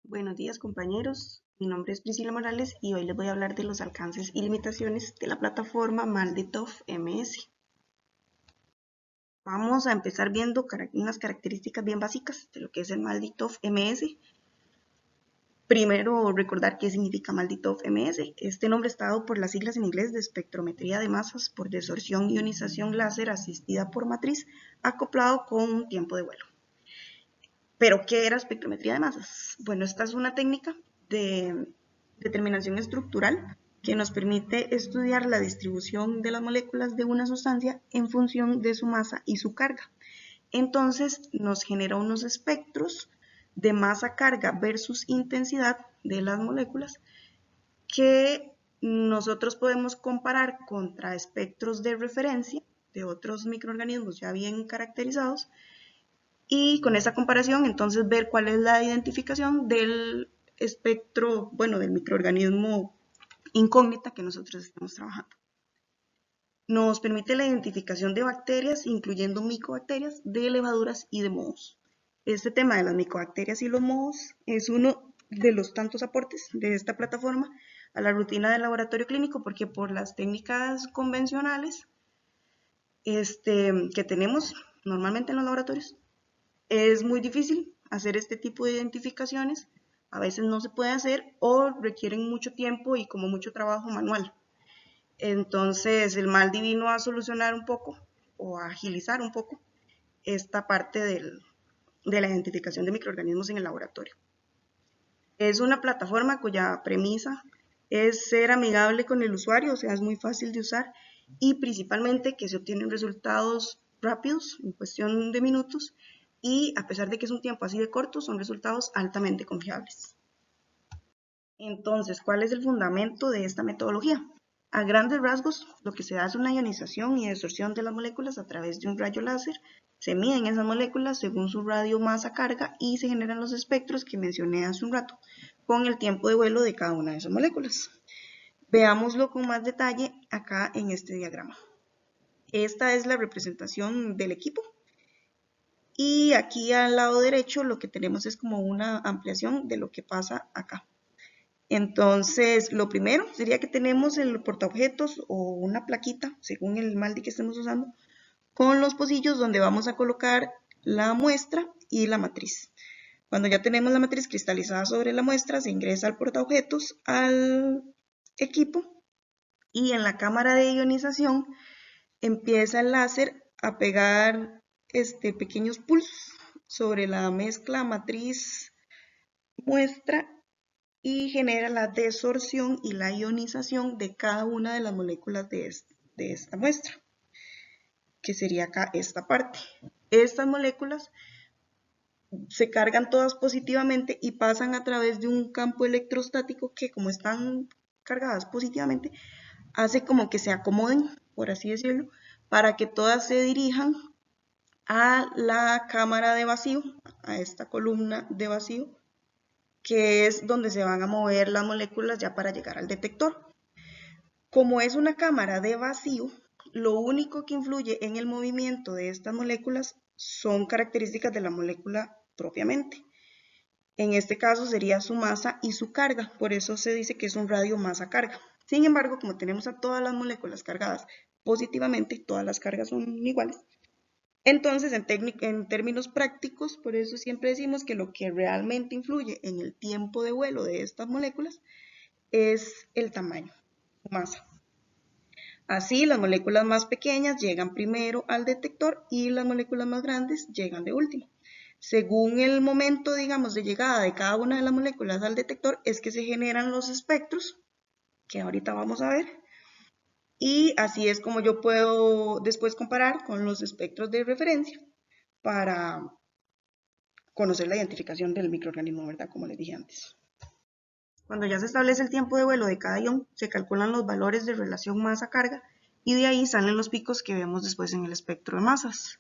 Buenos días compañeros, mi nombre es Priscila Morales y hoy les voy a hablar de los alcances y limitaciones de la plataforma MALDI-TOF MS. Vamos a empezar viendo unas características bien básicas de lo que es el MALDI-TOF MS. Primero, recordar qué significa MALDI-TOF MS. Este nombre está dado por las siglas en inglés de espectrometría de masas por desorción ionización láser asistida por matriz acoplado con un tiempo de vuelo. ¿Pero qué era espectrometría de masas? Bueno, esta es una técnica de determinación estructural que nos permite estudiar la distribución de las moléculas de una sustancia en función de su masa y su carga. Entonces nos genera unos espectros de masa-carga versus intensidad de las moléculas que nosotros podemos comparar contra espectros de referencia de otros microorganismos ya bien caracterizados y con esa comparación entonces ver cuál es la identificación del espectro, bueno, del microorganismo incógnita que nosotros estamos trabajando. Nos permite la identificación de bacterias, incluyendo micobacterias, de levaduras y de mohos. Este tema de las micobacterias y los mohos es uno de los tantos aportes de esta plataforma a la rutina del laboratorio clínico, porque por las técnicas convencionales que tenemos normalmente en los laboratorios, es muy difícil hacer este tipo de identificaciones, a veces no se puede hacer o requieren mucho tiempo y como mucho trabajo manual. Entonces el MALDI vino a solucionar un poco o a agilizar un poco esta parte de la identificación de microorganismos en el laboratorio. Es una plataforma cuya premisa es ser amigable con el usuario, o sea, es muy fácil de usar y principalmente que se obtienen resultados rápidos en cuestión de minutos y a pesar de que es un tiempo así de corto, son resultados altamente confiables. Entonces, ¿cuál es el fundamento de esta metodología? A grandes rasgos, lo que se da es una ionización y desorción de las moléculas a través de un rayo láser. Se miden esas moléculas según su radio masa carga y se generan los espectros que mencioné hace un rato, con el tiempo de vuelo de cada una de esas moléculas. Veámoslo con más detalle acá en este diagrama. Esta es la representación del equipo. Y aquí al lado derecho lo que tenemos es como una ampliación de lo que pasa acá. Entonces, lo primero sería que tenemos el portaobjetos o una plaquita, según el MALDI que estemos usando, con los pocillos donde vamos a colocar la muestra y la matriz. Cuando ya tenemos la matriz cristalizada sobre la muestra, se ingresa al portaobjetos al equipo y en la cámara de ionización empieza el láser a pegar pequeños pulsos sobre la mezcla matriz muestra y genera la desorción y la ionización de cada una de las moléculas de esta muestra, que sería acá esta parte. Estas moléculas se cargan todas positivamente y pasan a través de un campo electrostático que, como están cargadas positivamente, hace como que se acomoden, por así decirlo, para que todas se dirijan a la cámara de vacío, a esta columna de vacío, que es donde se van a mover las moléculas ya para llegar al detector. Como es una cámara de vacío, lo único que influye en el movimiento de estas moléculas son características de la molécula propiamente. En este caso sería su masa y su carga, por eso se dice que es un radio masa-carga. Sin embargo, como tenemos a todas las moléculas cargadas positivamente, todas las cargas son iguales, entonces, en términos prácticos, por eso siempre decimos que lo que realmente influye en el tiempo de vuelo de estas moléculas es el tamaño, su masa. Así, las moléculas más pequeñas llegan primero al detector y las moléculas más grandes llegan de último. Según el momento, digamos, de llegada de cada una de las moléculas al detector, es que se generan los espectros, que ahorita vamos a ver. Y así es como yo puedo después comparar con los espectros de referencia para conocer la identificación del microorganismo, ¿verdad? Como les dije antes. Cuando ya se establece el tiempo de vuelo de cada ion, se calculan los valores de relación masa-carga y de ahí salen los picos que vemos después en el espectro de masas.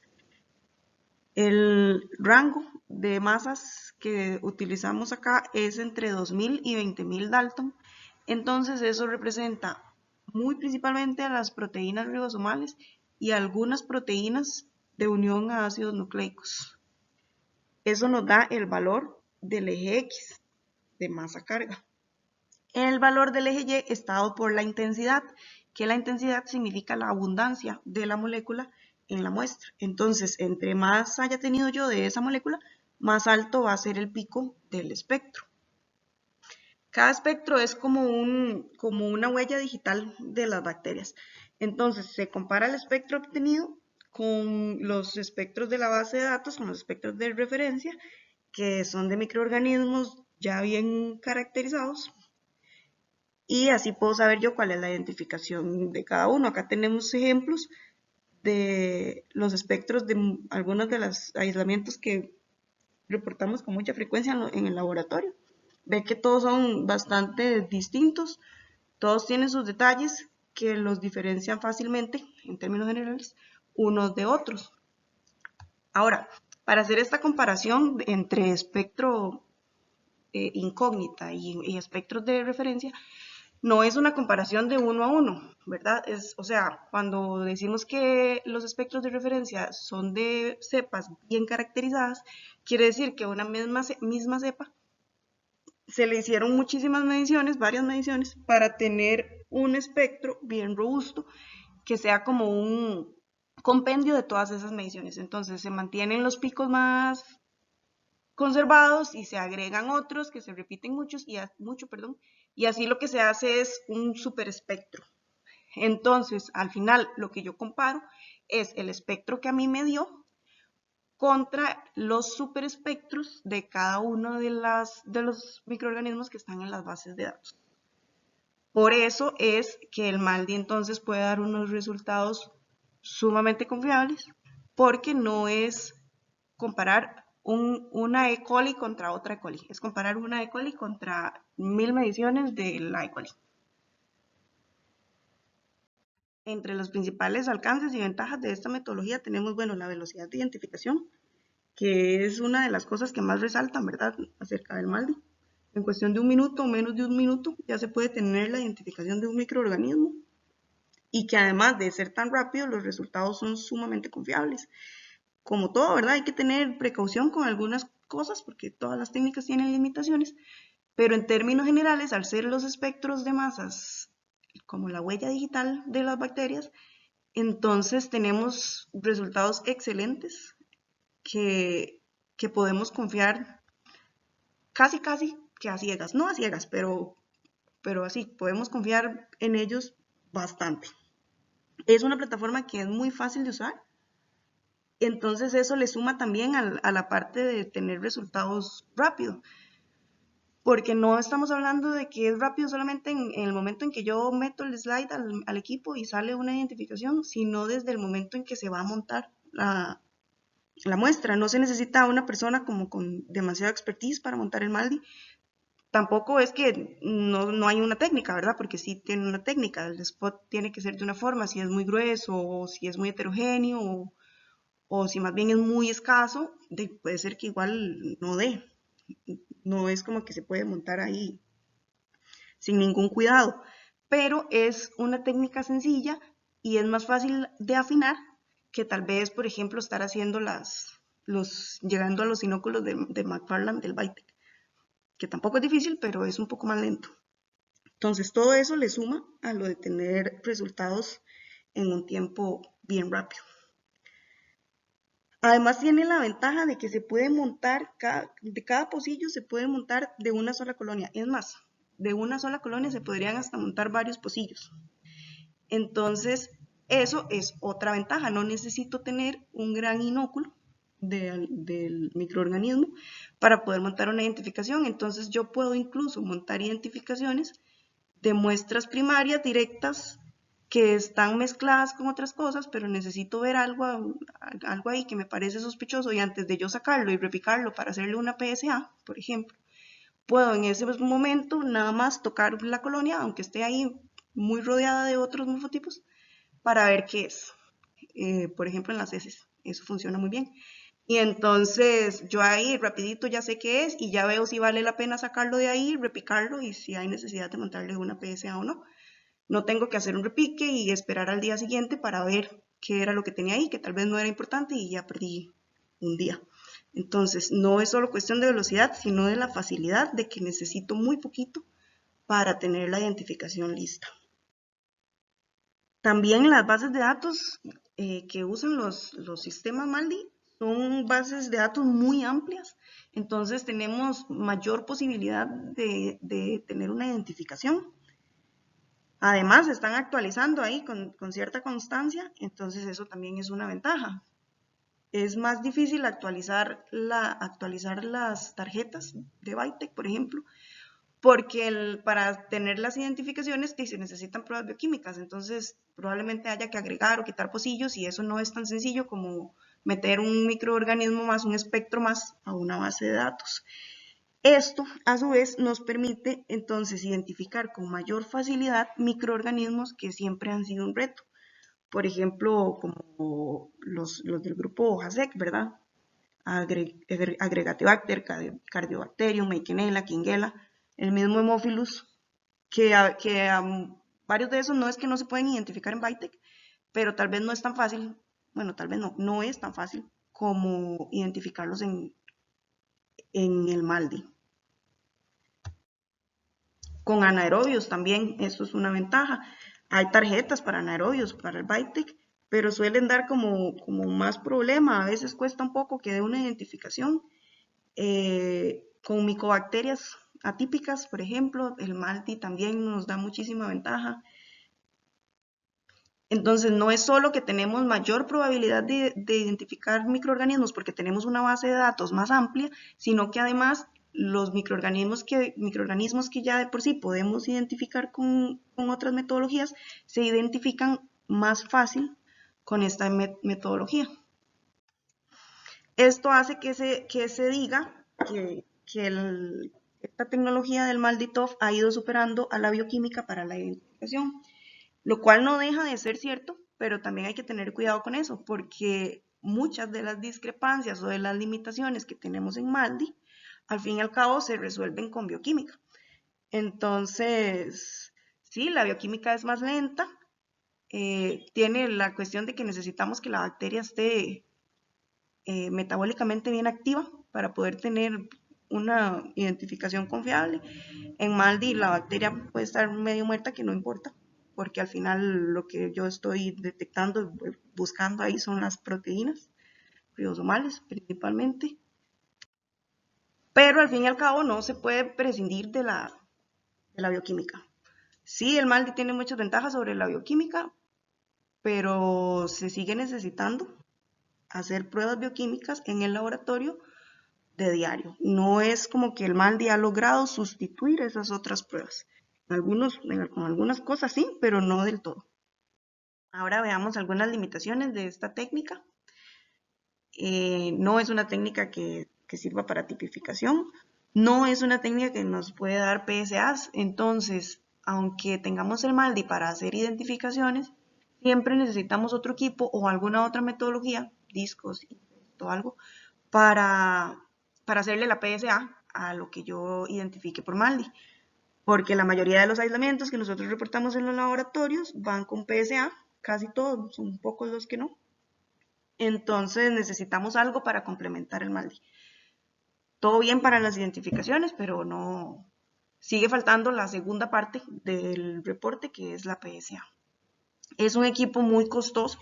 El rango de masas que utilizamos acá es entre 2000 y 20.000 Dalton, entonces eso representa muy principalmente a las proteínas ribosomales y a algunas proteínas de unión a ácidos nucleicos. Eso nos da el valor del eje X. de masa carga. El valor del eje Y está dado por la intensidad, que la intensidad significa la abundancia de la molécula en la muestra. Entonces, entre más haya tenido yo de esa molécula, más alto va a ser el pico del espectro. Cada espectro es como una huella digital de las bacterias. Entonces, se compara el espectro obtenido con los espectros de la base de datos, con los espectros de referencia, que son de microorganismos ya bien caracterizados. Y así puedo saber yo cuál es la identificación de cada uno. Acá tenemos ejemplos de los espectros de algunos de los aislamientos que reportamos con mucha frecuencia en el laboratorio. Ve que todos son bastante distintos, todos tienen sus detalles que los diferencian fácilmente, en términos generales, unos de otros. Ahora, para hacer esta comparación entre espectro incógnita y espectros de referencia, no es una comparación de uno a uno, ¿verdad? O sea, cuando decimos que los espectros de referencia son de cepas bien caracterizadas, quiere decir que una misma cepa se le hicieron muchísimas mediciones, varias mediciones, para tener un espectro bien robusto, que sea como un compendio de todas esas mediciones. Entonces se mantienen los picos más conservados y se agregan otros que se repiten mucho, y así lo que se hace es un superespectro. Entonces, al final, lo que yo comparo es el espectro que a mí me dio contra los superespectros de cada uno de los microorganismos que están en las bases de datos. Por eso es que el MALDI entonces puede dar unos resultados sumamente confiables, porque no es comparar una E. coli contra otra E. coli, es comparar una E. coli contra 1000 mediciones de la E. coli. Entre los principales alcances y ventajas de esta metodología tenemos, bueno, la velocidad de identificación, que es una de las cosas que más resaltan, ¿verdad?, acerca del MALDI. En cuestión de un minuto o menos de un minuto ya se puede tener la identificación de un microorganismo, y que además de ser tan rápido, los resultados son sumamente confiables. Como todo, ¿verdad?, hay que tener precaución con algunas cosas porque todas las técnicas tienen limitaciones, pero en términos generales, al ser los espectros de masas como la huella digital de las bacterias, entonces tenemos resultados excelentes que podemos confiar casi que a ciegas, no a ciegas, pero así, podemos confiar en ellos bastante. Es una plataforma que es muy fácil de usar, entonces eso le suma también a la parte de tener resultados rápido, porque no estamos hablando de que es rápido solamente en el momento en que yo meto el slide al equipo y sale una identificación, sino desde el momento en que se va a montar la muestra. No se necesita una persona como con demasiada expertise para montar el MALDI. Tampoco es que no hay una técnica, ¿verdad? Porque sí tiene una técnica. El spot tiene que ser de una forma, si es muy grueso o si es muy heterogéneo o si más bien es muy escaso, puede ser que igual no dé. No es como que se puede montar ahí sin ningún cuidado, pero es una técnica sencilla y es más fácil de afinar que tal vez, por ejemplo, estar haciendo llegando a los sinóculos de McFarland del Vitek, que tampoco es difícil, pero es un poco más lento. Entonces, todo eso le suma a lo de tener resultados en un tiempo bien rápido. Además tiene la ventaja de que se puede montar, de cada pocillo se puede montar de una sola colonia. Es más, de una sola colonia se podrían hasta montar varios pocillos. Entonces, eso es otra ventaja. No necesito tener un gran inóculo del microorganismo para poder montar una identificación. Entonces, yo puedo incluso montar identificaciones de muestras primarias directas que están mezcladas con otras cosas, pero necesito ver algo ahí que me parece sospechoso, y antes de yo sacarlo y replicarlo para hacerle una PSA, por ejemplo, puedo en ese momento nada más tocar la colonia, aunque esté ahí muy rodeada de otros morfotipos, para ver qué es. Por ejemplo, en las heces, eso funciona muy bien. Y entonces yo ahí rapidito ya sé qué es y ya veo si vale la pena sacarlo de ahí, repicarlo y si hay necesidad de montarle una PSA o no. No tengo que hacer un repique y esperar al día siguiente para ver qué era lo que tenía ahí, que tal vez no era importante y ya perdí un día. Entonces, no es solo cuestión de velocidad, sino de la facilidad de que necesito muy poquito para tener la identificación lista. También las bases de datos que usan los sistemas MALDI son bases de datos muy amplias, entonces tenemos mayor posibilidad de tener una identificación. Además, se están actualizando ahí con cierta constancia, entonces eso también es una ventaja. Es más difícil actualizar las tarjetas de Bytec, por ejemplo, porque para tener las identificaciones se necesitan pruebas bioquímicas, entonces probablemente haya que agregar o quitar pocillos y eso no es tan sencillo como meter un microorganismo más, un espectro más a una base de datos. Esto, a su vez, nos permite entonces identificar con mayor facilidad microorganismos que siempre han sido un reto. Por ejemplo, como los del grupo HASEC, ¿verdad? Agregatibacter, Cardiobacterium, Meikenella, Kingella, el mismo Haemophilus, que varios de esos no es que no se pueden identificar en Bytec, pero tal vez no es tan fácil, bueno, tal vez no es tan fácil como identificarlos en el MALDI. Con anaerobios también, eso es una ventaja. Hay tarjetas para anaerobios, para el Bytec, pero suelen dar como más problema. A veces cuesta un poco que dé una identificación. Con micobacterias atípicas, por ejemplo, el MALDI también nos da muchísima ventaja. Entonces, no es solo que tenemos mayor probabilidad de identificar microorganismos porque tenemos una base de datos más amplia, sino que además los microorganismos que ya de por sí podemos identificar con otras metodologías, se identifican más fácil con esta metodología. Esto hace que se diga que esta tecnología del MALDI-TOF ha ido superando a la bioquímica para la identificación, lo cual no deja de ser cierto, pero también hay que tener cuidado con eso, porque muchas de las discrepancias o de las limitaciones que tenemos en MALDI, al fin y al cabo se resuelven con bioquímica. Entonces, sí, la bioquímica es más lenta, tiene la cuestión de que necesitamos que la bacteria esté metabólicamente bien activa para poder tener una identificación confiable. En MALDI la bacteria puede estar medio muerta, que no importa, porque al final lo que yo estoy detectando, buscando ahí son las proteínas ribosomales principalmente. Pero al fin y al cabo no se puede prescindir de la bioquímica. Sí, el MALDI tiene muchas ventajas sobre la bioquímica, pero se sigue necesitando hacer pruebas bioquímicas en el laboratorio de diario. No es como que el MALDI ha logrado sustituir esas otras pruebas. Con algunas cosas sí, pero no del todo. Ahora veamos algunas limitaciones de esta técnica. No es una técnica que sirva para tipificación. No es una técnica que nos puede dar PSAs. Entonces, aunque tengamos el MALDI para hacer identificaciones, siempre necesitamos otro equipo o alguna otra metodología, discos o algo, para hacerle la PSA a lo que yo identifique por MALDI. Porque la mayoría de los aislamientos que nosotros reportamos en los laboratorios van con PSA, casi todos, son pocos los que no. Entonces necesitamos algo para complementar el MALDI. Todo bien para las identificaciones, pero no sigue faltando la segunda parte del reporte, que es la PSA. Es un equipo muy costoso,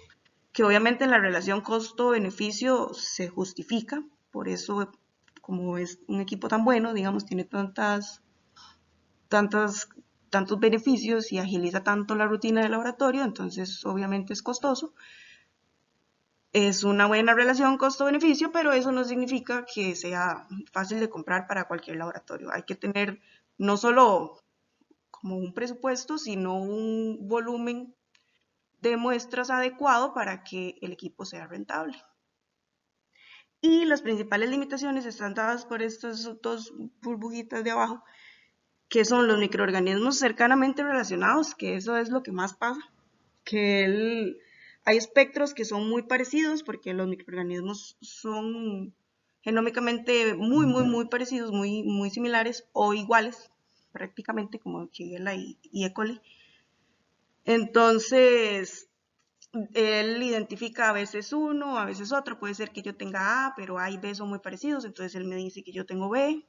que obviamente en la relación costo-beneficio se justifica, por eso como es un equipo tan bueno, digamos, tiene tantos beneficios y agiliza tanto la rutina del laboratorio, entonces obviamente es costoso. Es una buena relación costo-beneficio, pero eso no significa que sea fácil de comprar para cualquier laboratorio. Hay que tener no solo como un presupuesto, sino un volumen de muestras adecuado para que el equipo sea rentable. Y las principales limitaciones están dadas por estas dos burbujitas de abajo, que son los microorganismos cercanamente relacionados, que eso es lo que más pasa, que hay espectros que son muy parecidos porque los microorganismos son genómicamente muy parecidos, muy similares o iguales, prácticamente como Shigella y E. coli. Entonces, Él identifica a veces uno, a veces otro, puede ser que yo tenga A, pero A y B son muy parecidos, entonces él me dice que yo tengo B,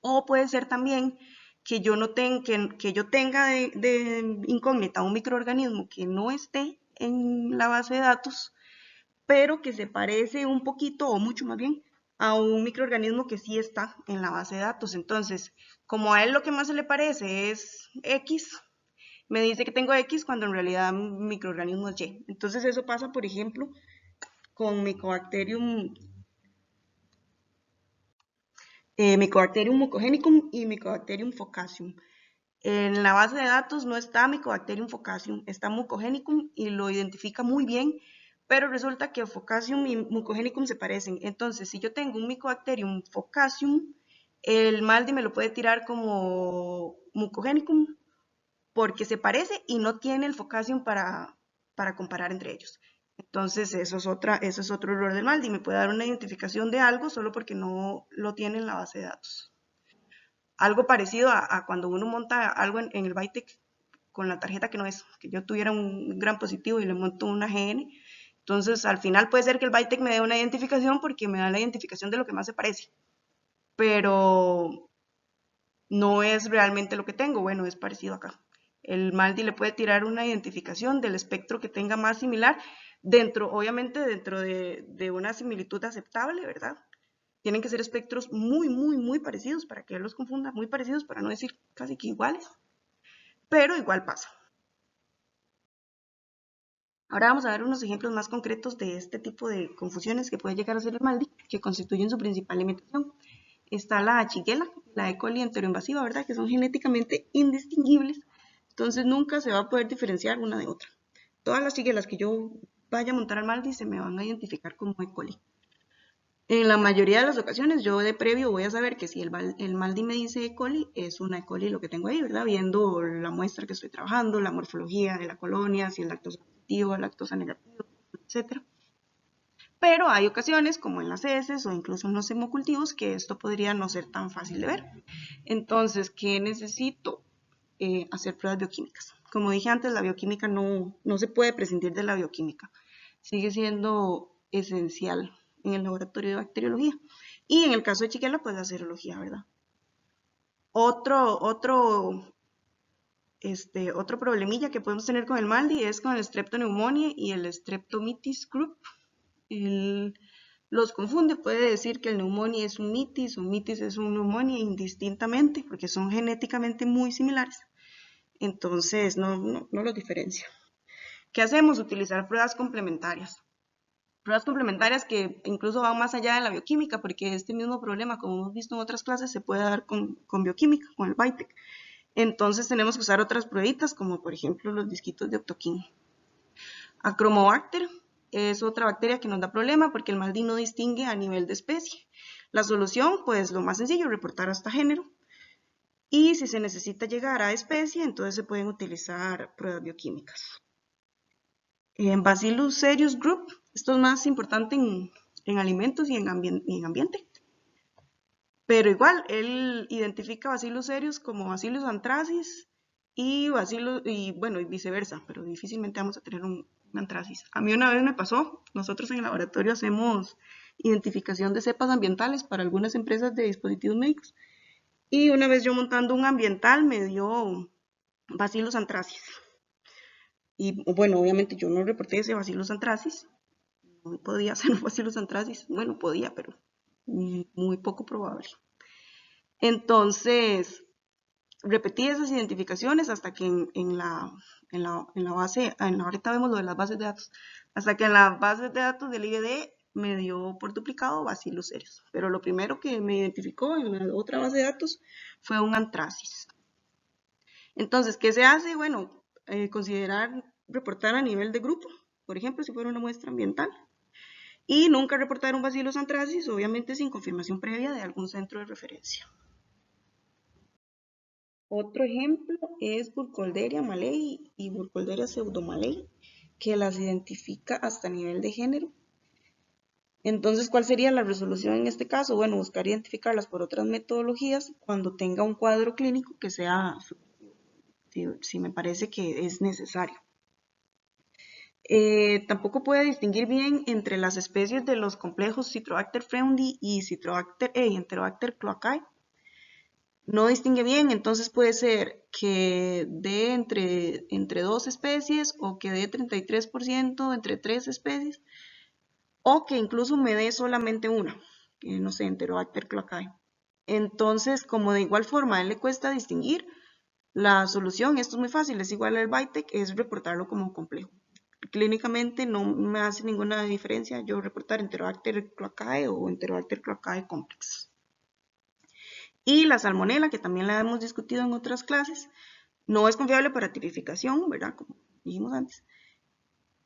o puede ser también que yo, no que yo tenga de incógnita un microorganismo que no esté en la base de datos, pero que se parece un poquito o mucho más bien a un microorganismo que sí está en la base de datos. Entonces, como a él lo que más se le parece es X, me dice que tengo X cuando en realidad mi microorganismo es Y. Entonces eso pasa, por ejemplo, con Mycobacterium mucogenicum y Mycobacterium focasium. En la base de datos no está Mycobacterium focasium, está Mucogenicum y lo identifica muy bien, pero resulta que Focasium y Mucogenicum se parecen. Entonces, si yo tengo un Mycobacterium focasium, el MALDI me lo puede tirar como Mucogenicum porque se parece y no tiene el Focasium para comparar entre ellos. Entonces, eso es otro error del MALDI. Me puede dar una identificación de algo solo porque no lo tiene en la base de datos. Algo parecido a cuando uno monta algo en el Bytec con la tarjeta que no es, que yo tuviera un gran positivo y le monto una GN. Entonces, al final puede ser que el Bytec me dé una identificación porque me da la identificación de lo que más se parece, pero no es realmente lo que tengo. Bueno, es parecido acá. El MALDI le puede tirar una identificación del espectro que tenga más similar, obviamente dentro de una similitud aceptable, ¿verdad? Tienen que ser espectros muy, muy, muy parecidos para que él los confunda, muy parecidos para no decir casi que iguales, pero igual pasa. Ahora vamos a ver unos ejemplos más concretos de este tipo de confusiones que puede llegar a ser el MALDI, que constituyen su principal limitación. Está la Shigella, la E. coli enteroinvasiva, ¿verdad? Que son genéticamente indistinguibles, entonces nunca se va a poder diferenciar una de otra. Todas las Shigellas que yo vaya a montar al MALDI se me van a identificar como E. coli. En la mayoría de las ocasiones yo de previo voy a saber que si el MALDI me dice E. coli, es una E. coli lo que tengo ahí, ¿verdad? Viendo la muestra que estoy trabajando, la morfología de la colonia, si es lactosa positiva, lactosa negativa, etcétera. Pero hay ocasiones, como en las heces o incluso en los hemocultivos, que esto podría no ser tan fácil de ver. Entonces, ¿qué necesito? Hacer pruebas bioquímicas. Como dije antes, la bioquímica no se puede prescindir de la bioquímica. Sigue siendo esencial en el laboratorio de bacteriología. Y en el caso de Shigella, pues la serología, ¿verdad? Otro problemilla que podemos tener con el MALDI es con el Streptoneumoniae y el Streptomyces group. Los confunde, puede decir que el neumonía es un mitis o mitis es un neumonía indistintamente, porque son genéticamente muy similares. Entonces, no los diferencia. ¿Qué hacemos? Utilizar pruebas complementarias. Pruebas complementarias que incluso van más allá de la bioquímica, porque este mismo problema, como hemos visto en otras clases, se puede dar con bioquímica, con el Bytec. Entonces tenemos que usar otras pruebitas, como por ejemplo los disquitos de Octoquín. Acromobacter es otra bacteria que nos da problema porque el MALDI no distingue a nivel de especie. La solución, pues lo más sencillo, reportar hasta género. Y si se necesita llegar a especie, entonces se pueden utilizar pruebas bioquímicas. En Bacillus cereus group, esto es más importante en alimentos y en ambiente. Pero igual, él identifica Bacillus cereus como Bacillus anthracis y bueno, y viceversa, pero difícilmente vamos a tener un anthracis. A mí una vez me pasó, nosotros en el laboratorio hacemos identificación de cepas ambientales para algunas empresas de dispositivos médicos. Y una vez yo montando un ambiental me dio Bacillus anthracis. Y bueno, obviamente yo no reporté ese Bacillus anthracis, no podía ser un Bacillus anthracis, bueno, podía, pero muy poco probable. Entonces, repetí esas identificaciones hasta que en la base, ahorita vemos lo de las bases de datos, hasta que en la base de datos del IBD me dio por duplicado Bacillus cereus. Pero lo primero que me identificó en la otra base de datos fue un anthracis. Entonces, ¿qué se hace? Bueno, reportar a nivel de grupo, por ejemplo, si fuera una muestra ambiental, y nunca reportar un Bacillus anthracis, obviamente sin confirmación previa de algún centro de referencia. Otro ejemplo es Burkholderia malei y Burkholderia pseudomalei, que las identifica hasta nivel de género. Entonces, ¿cuál sería la resolución en este caso? Bueno, buscar identificarlas por otras metodologías cuando tenga un cuadro clínico que sea, si me parece que es necesario. Tampoco puede distinguir bien entre las especies de los complejos Citrobacter frundi y Enterobacter cloacae. No distingue bien, entonces puede ser que dé entre dos especies o que dé 33% entre tres especies o que incluso me dé solamente una, que no sé, Enterobacter cloacae. Entonces, como de igual forma a él le cuesta distinguir, la solución, esto es muy fácil, es igual al BITEC, es reportarlo como complejo. Clínicamente no me hace ninguna diferencia yo reportar Enterobacter cloacae o Enterobacter cloacae complex. Y la salmonela, que también la hemos discutido en otras clases, no es confiable para tipificación, ¿verdad? Como dijimos antes.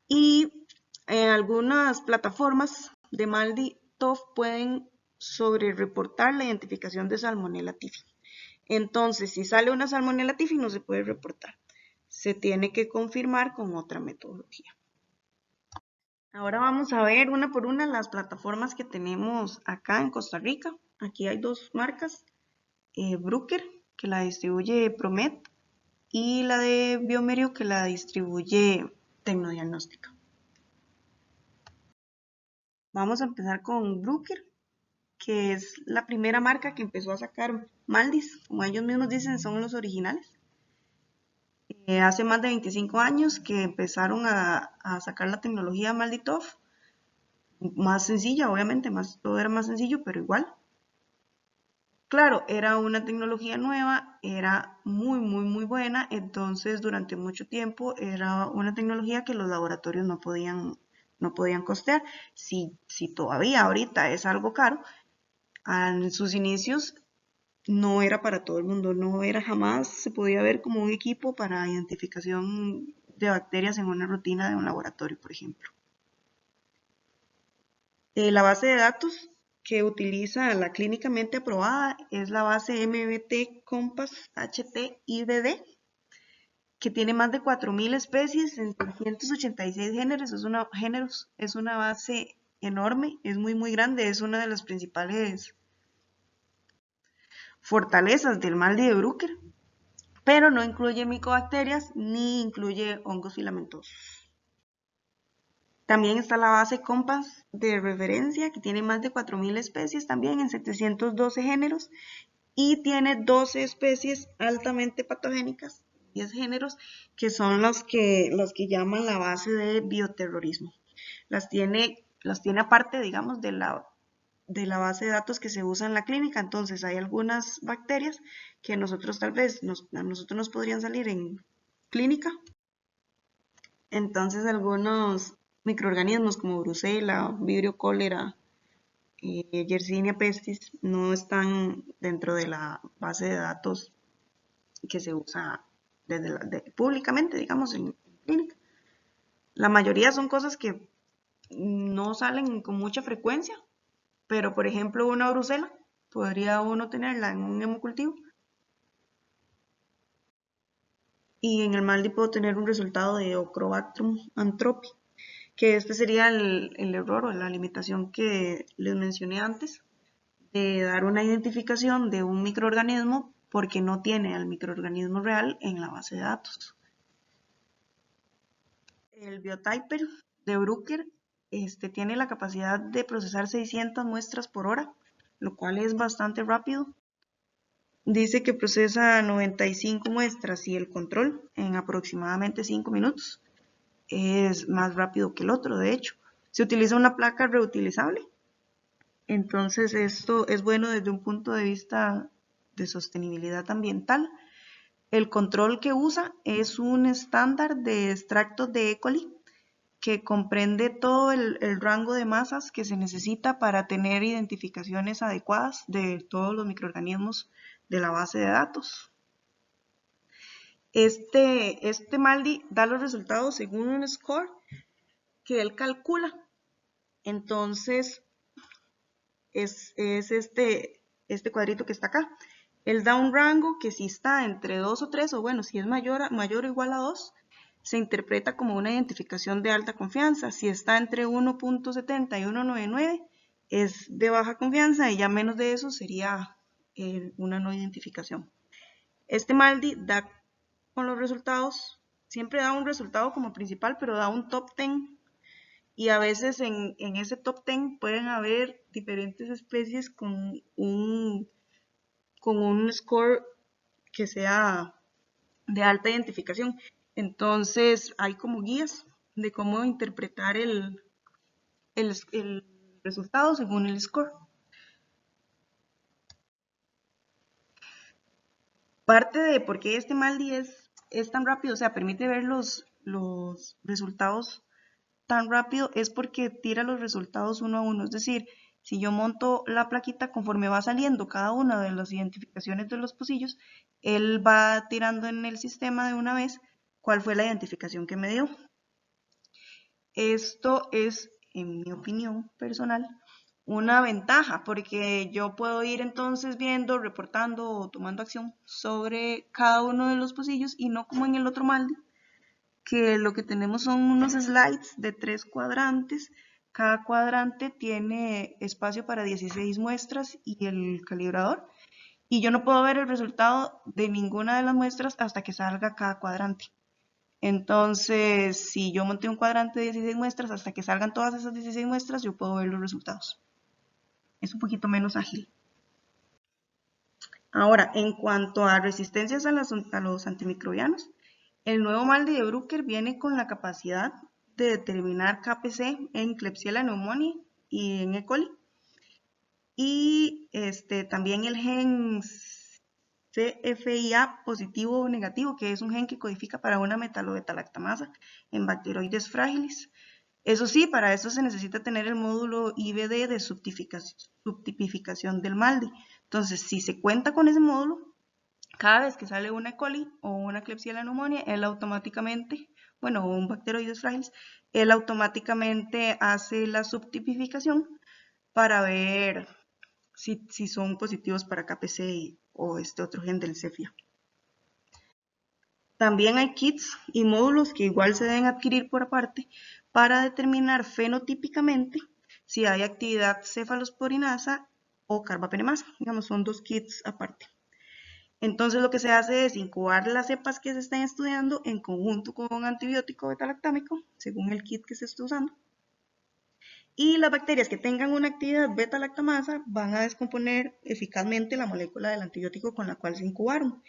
Y algunas plataformas de MALDI-TOF pueden sobre reportar la identificación de salmonella typhi. Entonces, si sale una salmonella typhi no se puede reportar. Se tiene que confirmar con otra metodología. Ahora vamos a ver una por una las plataformas que tenemos acá en Costa Rica. Aquí hay dos marcas, Bruker, que la distribuye Promet, y la de Biomerio, que la distribuye Tecnodiagnóstica. Vamos a empezar con Bruker, que es la primera marca que empezó a sacar Maldis, como ellos mismos dicen, son los originales. Hace más de 25 años que empezaron a sacar la tecnología MALDI-TOF, más sencilla, obviamente, todo era más sencillo, pero igual. Claro, era una tecnología nueva, era muy buena, entonces durante mucho tiempo era una tecnología que los laboratorios no podían costear. Si todavía ahorita es algo caro, en sus inicios no era para todo el mundo, no era jamás, se podía ver como un equipo para identificación de bacterias en una rutina de un laboratorio, por ejemplo. La base de datos que utiliza la clínicamente aprobada es la base MBT Compass HT IDD, que tiene más de 4.000 especies en 386 géneros. Es una base enorme, es muy grande, es una de las principales fortalezas del MALDI de Bruker, pero no incluye micobacterias ni incluye hongos filamentosos. También está la base Compass de referencia, que tiene más de 4.000 especies también en 712 géneros y tiene 12 especies altamente patogénicas, 10 géneros, que son los que llaman la base de bioterrorismo. Las tiene aparte, digamos, de la base de datos que se usa en la clínica. Entonces hay algunas bacterias que nosotros tal vez a nosotros nos podrían salir en clínica. Entonces algunos microorganismos como Brucella, Vibrio cólera, Yersinia pestis no están dentro de la base de datos que se usa públicamente, digamos, en clínica. La mayoría son cosas que no salen con mucha frecuencia, pero por ejemplo una brucela podría uno tenerla en un hemocultivo y en el MALDI puedo tener un resultado de Ochrobactrum anthropi, que este sería el error o la limitación que les mencioné antes, de dar una identificación de un microorganismo porque no tiene al microorganismo real en la base de datos. El biotyper de Bruker tiene la capacidad de procesar 600 muestras por hora, lo cual es bastante rápido. Dice que procesa 95 muestras y el control en aproximadamente 5 minutos. Es más rápido que el otro, de hecho. Se utiliza una placa reutilizable. Entonces esto es bueno desde un punto de vista de sostenibilidad ambiental. El control que usa es un estándar de extractos de E. coli que comprende todo el rango de masas que se necesita para tener identificaciones adecuadas de todos los microorganismos de la base de datos. Este MALDI da los resultados según un score que él calcula. Entonces, es este cuadrito que está acá. Él da un rango que si está entre 2 o 3, o bueno, si es mayor o igual a 2, se interpreta como una identificación de alta confianza. Si está entre 1.70 y 1.99, es de baja confianza y ya menos de eso sería una no identificación. Este MALDI da con los resultados siempre da un resultado como principal, pero da un top 10. Y a veces en ese top 10 pueden haber diferentes especies con un score que sea de alta identificación. Entonces hay como guías de cómo interpretar el resultado según el score. Parte de por qué este Maldi es tan rápido, o sea, permite ver los resultados tan rápido, es porque tira los resultados uno a uno. Es decir, si yo monto la plaquita conforme va saliendo cada una de las identificaciones de los pocillos, él va tirando en el sistema de una vez cuál fue la identificación que me dio. Esto es, en mi opinión personal, una ventaja, porque yo puedo ir entonces viendo, reportando o tomando acción sobre cada uno de los pocillos y no como en el otro Maldi, que lo que tenemos son unos slides de 3 cuadrantes. Cada cuadrante tiene espacio para 16 muestras y el calibrador. Y yo no puedo ver el resultado de ninguna de las muestras hasta que salga cada cuadrante. Entonces, si yo monté un cuadrante de 16 muestras, hasta que salgan todas esas 16 muestras, yo puedo ver los resultados. Es un poquito menos ágil. Ahora, en cuanto a resistencias a los antimicrobianos, el nuevo Maldi de Bruker viene con la capacidad de determinar KPC en Klebsiella pneumoniae y en E. coli. Y también el gen CFIA positivo o negativo, que es un gen que codifica para una metalobeta-lactamasa en bacteroides frágiles. Eso sí, para eso se necesita tener el módulo IBD de subtipificación del Maldi. Entonces, si se cuenta con ese módulo, cada vez que sale una E. coli o una Klebsiella pneumoniae, él automáticamente, bueno, un bacteroides frágiles, él automáticamente hace la subtipificación para ver si son positivos para KPC o este otro gen del CEFIA. También hay kits y módulos que igual se deben adquirir por aparte para determinar fenotípicamente si hay actividad cefalosporinasa o carbapenemasa. Digamos, son 2 kits aparte. Entonces lo que se hace es incubar las cepas que se están estudiando en conjunto con un antibiótico beta-lactámico, según el kit que se está usando. Y las bacterias que tengan una actividad beta-lactamasa van a descomponer eficazmente la molécula del antibiótico con la cual se incubaron.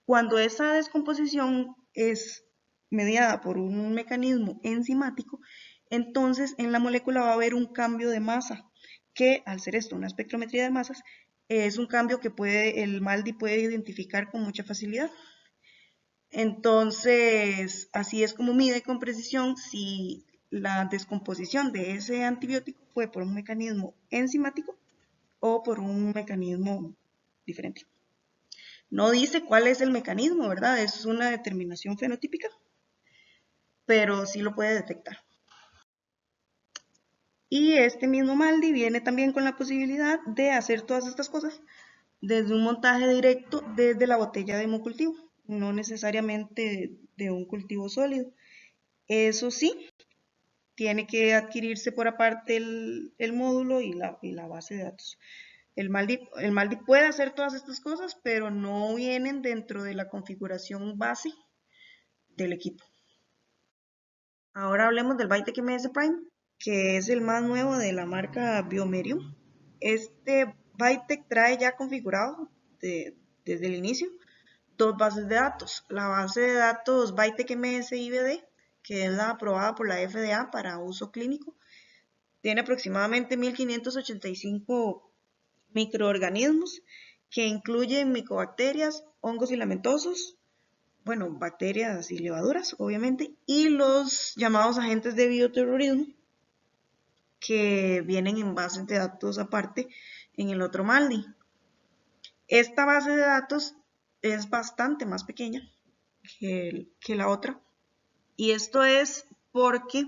Cuando esa descomposición es mediada por un mecanismo enzimático, entonces en la molécula va a haber un cambio de masa, que al ser esto una espectrometría de masas, es un cambio que el Maldi puede identificar con mucha facilidad. Entonces, así es como mide con precisión si la descomposición de ese antibiótico fue por un mecanismo enzimático o por un mecanismo diferente. No dice cuál es el mecanismo, ¿verdad? Es una determinación fenotípica, pero sí lo puede detectar. Y este mismo Maldi viene también con la posibilidad de hacer todas estas cosas desde un montaje directo desde la botella de hemocultivo, no necesariamente de un cultivo sólido. Eso sí, tiene que adquirirse por aparte el módulo y la base de datos. El Maldi puede hacer todas estas cosas, pero no vienen dentro de la configuración base del equipo. Ahora hablemos del Bytec MS Prime, que es el más nuevo de la marca Biomerium. Este Bytec trae ya configurado desde el inicio 2 bases de datos. La base de datos Bytec MS IBD, que es la aprobada por la FDA para uso clínico, tiene aproximadamente 1585 microorganismos que incluyen micobacterias, hongos filamentosos, bueno, bacterias y levaduras, obviamente, y los llamados agentes de bioterrorismo, que vienen en bases de datos aparte en el otro Maldi. Esta base de datos es bastante más pequeña que la otra, y esto es porque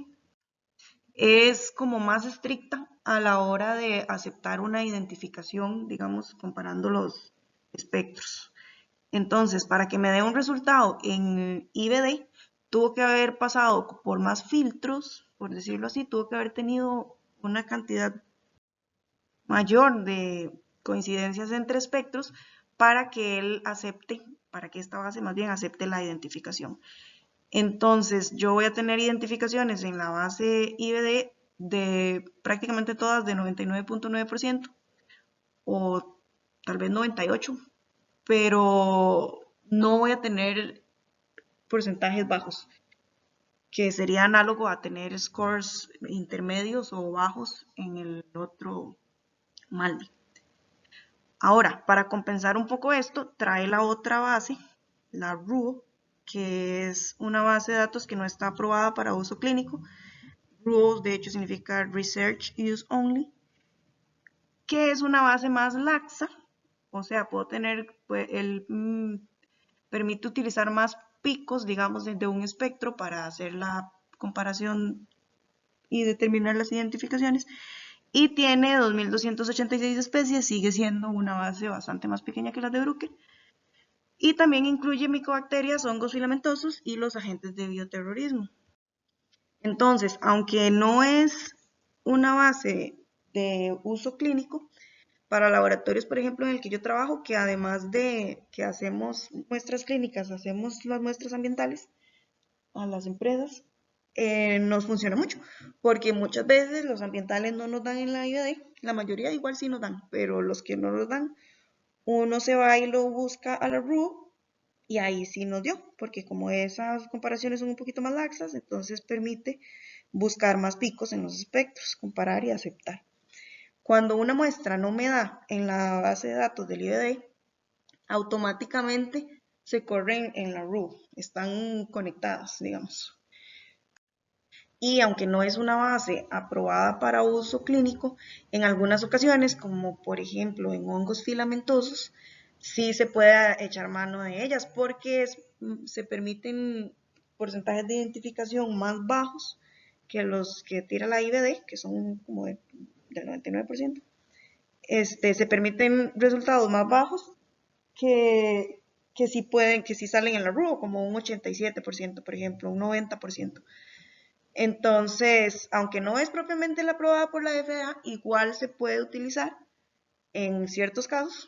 es como más estricta a la hora de aceptar una identificación, digamos, comparando los espectros. Entonces, para que me dé un resultado en IBD, tuvo que haber pasado por más filtros, por decirlo así, tuvo que haber tenido una cantidad mayor de coincidencias entre espectros para que él acepte, para que esta base más bien acepte la identificación. Entonces, yo voy a tener identificaciones en la base IBD de prácticamente todas de 99.9% o tal vez 98%, pero no voy a tener porcentajes bajos, que sería análogo a tener scores intermedios o bajos en el otro Malvi. Ahora, para compensar un poco esto, trae la otra base, la RUO, que es una base de datos que no está aprobada para uso clínico. RUO, de hecho, significa Research Use Only, que es una base más laxa, o sea, puedo tener, pues, permite utilizar más picos, digamos, de un espectro para hacer la comparación y determinar las identificaciones. Y tiene 2.286 especies, sigue siendo una base bastante más pequeña que las de Bruker. Y también incluye micobacterias, hongos filamentosos y los agentes de bioterrorismo. Entonces, aunque no es una base de uso clínico, para laboratorios, por ejemplo, en el que yo trabajo, que además de que hacemos muestras clínicas, hacemos las muestras ambientales a las empresas, nos funciona mucho, porque muchas veces los ambientales no nos dan en la IVD, la mayoría igual sí nos dan, pero los que no nos dan, uno se va y lo busca a la RUO y ahí sí nos dio, porque como esas comparaciones son un poquito más laxas, entonces permite buscar más picos en los espectros, comparar y aceptar. Cuando una muestra no me da en la base de datos del IVD, automáticamente se corren en la RUO, están conectadas, digamos. Y aunque no es una base aprobada para uso clínico, en algunas ocasiones, como por ejemplo en hongos filamentosos, sí se puede echar mano de ellas porque se permiten porcentajes de identificación más bajos que los que tira la IVD, que son como del 99%. Se permiten resultados más bajos que sí pueden, que sí salen en la RUO, como un 87%, por ejemplo, un 90%. Entonces, aunque no es propiamente la aprobada por la FDA, igual se puede utilizar en ciertos casos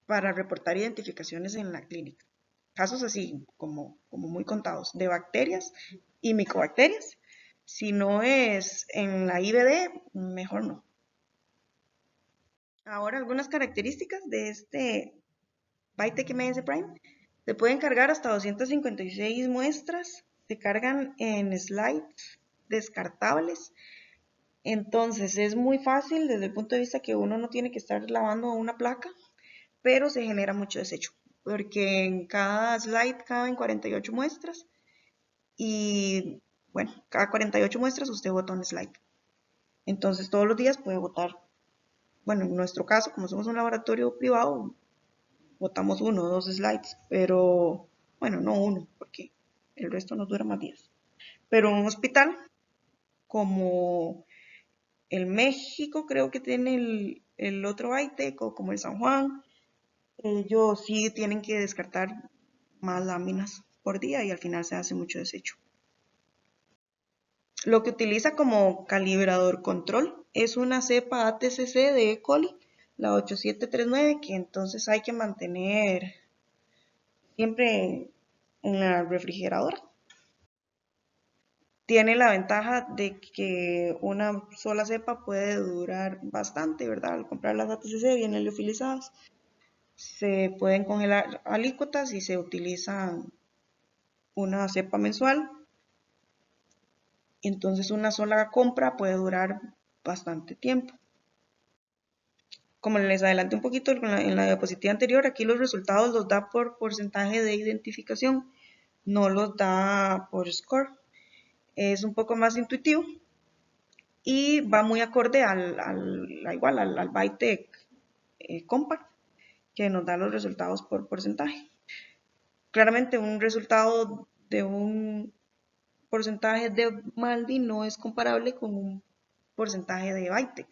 para reportar identificaciones en la clínica. Casos así como muy contados, de bacterias y micobacterias. Si no es en la IBD, mejor no. Ahora, algunas características de este Bytec MS Prime. Se pueden cargar hasta 256 muestras. Se cargan en slides descartables. Entonces es muy fácil desde el punto de vista que uno no tiene que estar lavando una placa, pero se genera mucho desecho, porque en cada slide caben 48 muestras y bueno, cada 48 muestras usted bota un slide. Entonces todos los días puede botar, bueno, en nuestro caso, como somos un laboratorio privado, botamos uno o dos slides, pero bueno, no uno, porque el resto nos dura más días. Pero un hospital como el México creo que tiene el otro Bytec o como el San Juan, ellos sí tienen que descartar más láminas por día y al final se hace mucho desecho. Lo que utiliza como calibrador control es una cepa ATCC de E. coli, la 8739, que entonces hay que mantener siempre en la refrigeradora. Tiene la ventaja de que una sola cepa puede durar bastante, ¿verdad? Al comprar las ATCC vienen liofilizadas. Se pueden congelar alícuotas y se utilizan una cepa mensual. Entonces una sola compra puede durar bastante tiempo. Como les adelanté un poquito en la diapositiva anterior, aquí los resultados los da por porcentaje de identificación, no los da por score. Es un poco más intuitivo y va muy acorde al Bytec Compact, que nos da los resultados por porcentaje. Claramente un resultado de un porcentaje de Malvi no es comparable con un porcentaje de Bytec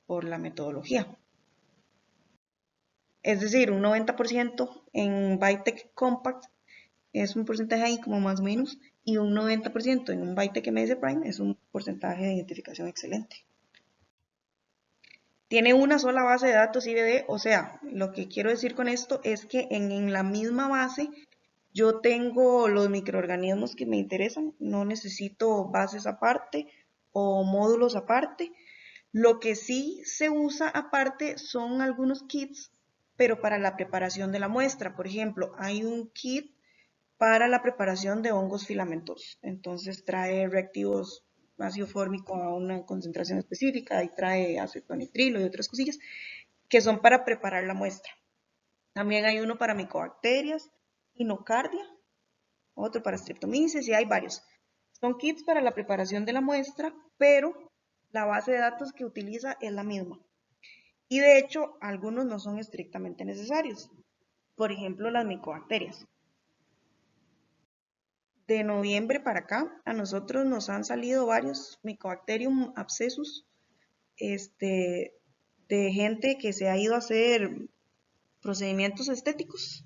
por la metodología. Es decir, un 90% en Bytec Compact es un porcentaje ahí como más o menos, y un 90% en un Bytec MS Prime es un porcentaje de identificación excelente. Tiene una sola base de datos IBD, o sea, lo que quiero decir con esto es que en la misma base Yo tengo los microorganismos que me interesan, no necesito bases aparte o módulos aparte. Lo que sí se usa aparte son algunos kits, pero para la preparación de la muestra. Por ejemplo, hay un kit para la preparación de hongos filamentosos. Entonces trae reactivos ácido fórmico a una concentración específica y trae acetonitrilo y otras cosillas que son para preparar la muestra. También hay uno para micobacterias, inocardia, otro para streptomyces y hay varios. Son kits para la preparación de la muestra, pero la base de datos que utiliza es la misma. Y de hecho, algunos no son estrictamente necesarios. Por ejemplo, las micobacterias. De noviembre para acá, a nosotros nos han salido varios Mycobacterium abscessus, de gente que se ha ido a hacer procedimientos estéticos.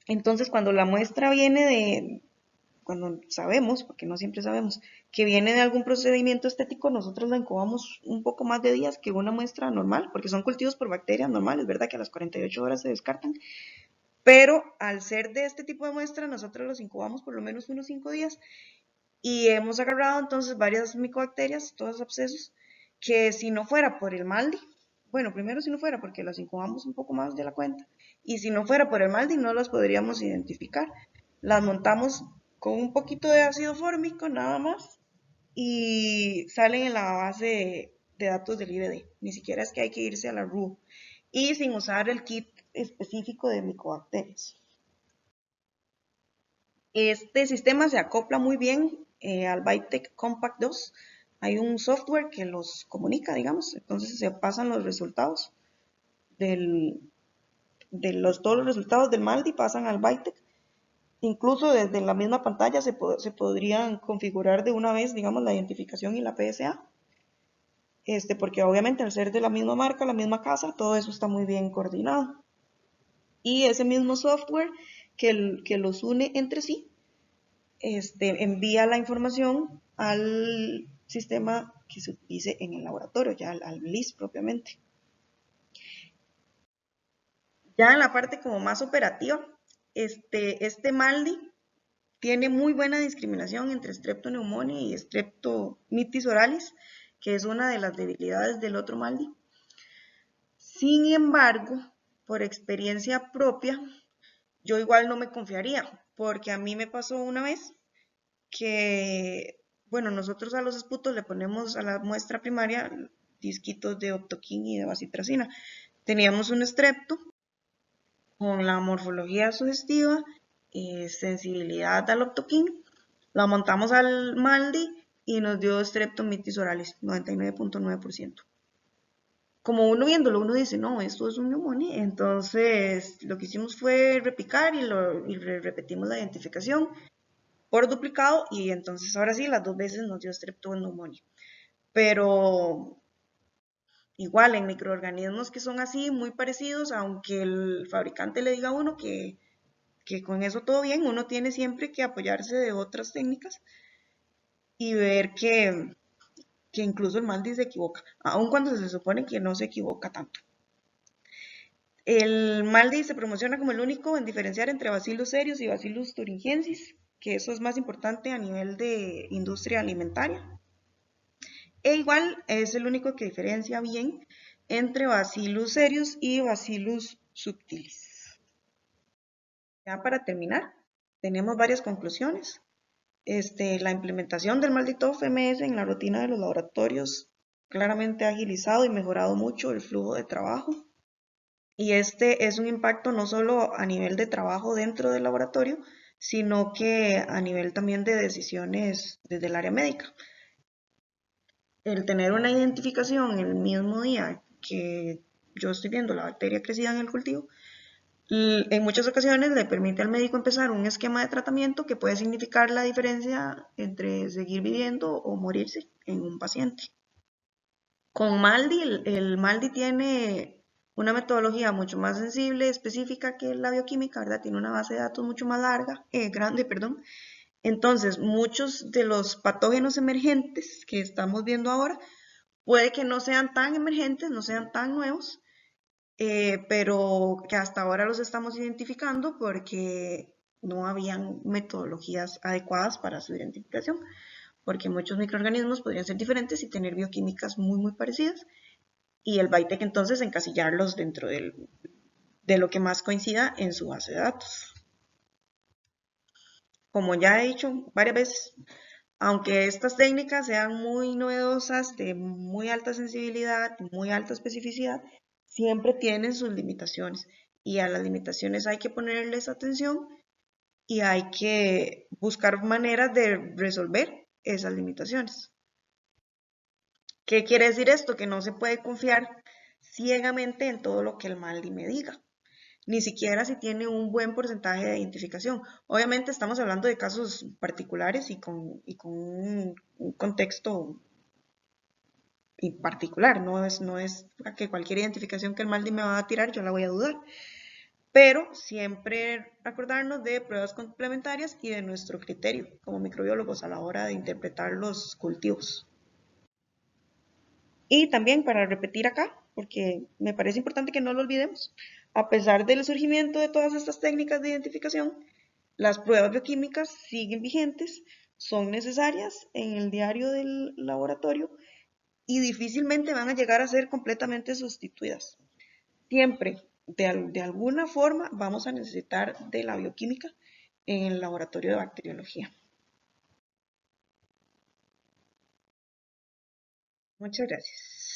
Entonces, cuando la muestra viene cuando sabemos, porque no siempre sabemos, que viene de algún procedimiento estético, nosotros la incubamos un poco más de días que una muestra normal, porque son cultivos por bacterias normales, ¿verdad? Que a las 48 horas se descartan. Pero al ser de este tipo de muestra, nosotros los incubamos por lo menos unos 5 días y hemos agarrado entonces varias micobacterias, todos abscesos, que si no fuera por el maldi, bueno, primero si no fuera porque las incubamos un poco más de la cuenta, y si no fuera por el maldi no las podríamos identificar. Las montamos con un poquito de ácido fórmico nada más y salen en la base de datos del IBD. Ni siquiera es que hay que irse a la RU y sin usar el kit específico de micobacterias. Este sistema se acopla muy bien al Bytec Compact 2. Hay un software que los comunica, digamos, entonces se pasan los resultados del, todos los resultados del Maldi pasan al Bytec. Incluso desde la misma pantalla se podrían configurar de una vez, digamos, la identificación y la PSA. Porque obviamente al ser de la misma marca, la misma casa, todo eso está muy bien coordinado. Y ese mismo software que los une entre sí envía la información al sistema que se utilice en el laboratorio, ya al LIS propiamente. Ya en la parte como más operativa, este Maldi tiene muy buena discriminación entre Streptoneumonia y Streptomyces oralis, que es una de las debilidades del otro Maldi. Sin embargo, por experiencia propia, yo igual no me confiaría, porque a mí me pasó una vez que, bueno, nosotros a los esputos le ponemos a la muestra primaria disquitos de Optoquín y de bacitracina. Teníamos un estrepto con la morfología sugestiva, sensibilidad al Optoquín, la montamos al Maldi y nos dio Streptomyces oralis, 99.9%. Como uno viéndolo, uno dice, no, esto es un neumonía. Entonces, lo que hicimos fue repicar y repetimos la identificación por duplicado y entonces ahora sí las 2 veces nos dio streptoneumonía. Pero igual en microorganismos que son así muy parecidos, aunque el fabricante le diga a uno que con eso todo bien, uno tiene siempre que apoyarse de otras técnicas y ver que incluso el Maldi se equivoca, aun cuando se supone que no se equivoca tanto. El Maldi se promociona como el único en diferenciar entre Bacillus cereus y Bacillus thuringiensis, que eso es más importante a nivel de industria alimentaria. E igual es el único que diferencia bien entre Bacillus cereus y Bacillus subtilis. Ya para terminar, tenemos varias conclusiones. La implementación del maldito FMS en la rutina de los laboratorios claramente ha agilizado y mejorado mucho el flujo de trabajo. Y este es un impacto no solo a nivel de trabajo dentro del laboratorio, sino que a nivel también de decisiones desde el área médica. El tener una identificación el mismo día que yo estoy viendo la bacteria crecida en el cultivo, en muchas ocasiones le permite al médico empezar un esquema de tratamiento que puede significar la diferencia entre seguir viviendo o morirse en un paciente. Con Maldi, el Maldi tiene una metodología mucho más sensible, específica que la bioquímica, ¿verdad? Tiene una base de datos mucho más grande, perdón. Entonces, muchos de los patógenos emergentes que estamos viendo ahora puede que no sean tan emergentes, no sean tan nuevos, pero que hasta ahora los estamos identificando porque no habían metodologías adecuadas para su identificación, porque muchos microorganismos podrían ser diferentes y tener bioquímicas muy parecidas, y el BITEC entonces encasillarlos dentro de lo que más coincida en su base de datos. Como ya he dicho varias veces, aunque estas técnicas sean muy novedosas, de muy alta sensibilidad, muy alta especificidad, siempre tienen sus limitaciones y a las limitaciones hay que ponerles atención y hay que buscar maneras de resolver esas limitaciones. ¿Qué quiere decir esto? Que no se puede confiar ciegamente en todo lo que el MALDI me diga, ni siquiera si tiene un buen porcentaje de identificación. Obviamente estamos hablando de casos particulares y con un contexto particular, no es que cualquier identificación que el MALDI me va a tirar yo la voy a dudar, pero siempre acordarnos de pruebas complementarias y de nuestro criterio como microbiólogos a la hora de interpretar los cultivos. Y también para repetir acá, porque me parece importante que no lo olvidemos, a pesar del surgimiento de todas estas técnicas de identificación, las pruebas bioquímicas siguen vigentes, son necesarias en el diario del laboratorio y difícilmente van a llegar a ser completamente sustituidas. Siempre, de alguna forma, vamos a necesitar de la bioquímica en el laboratorio de bacteriología. Muchas gracias.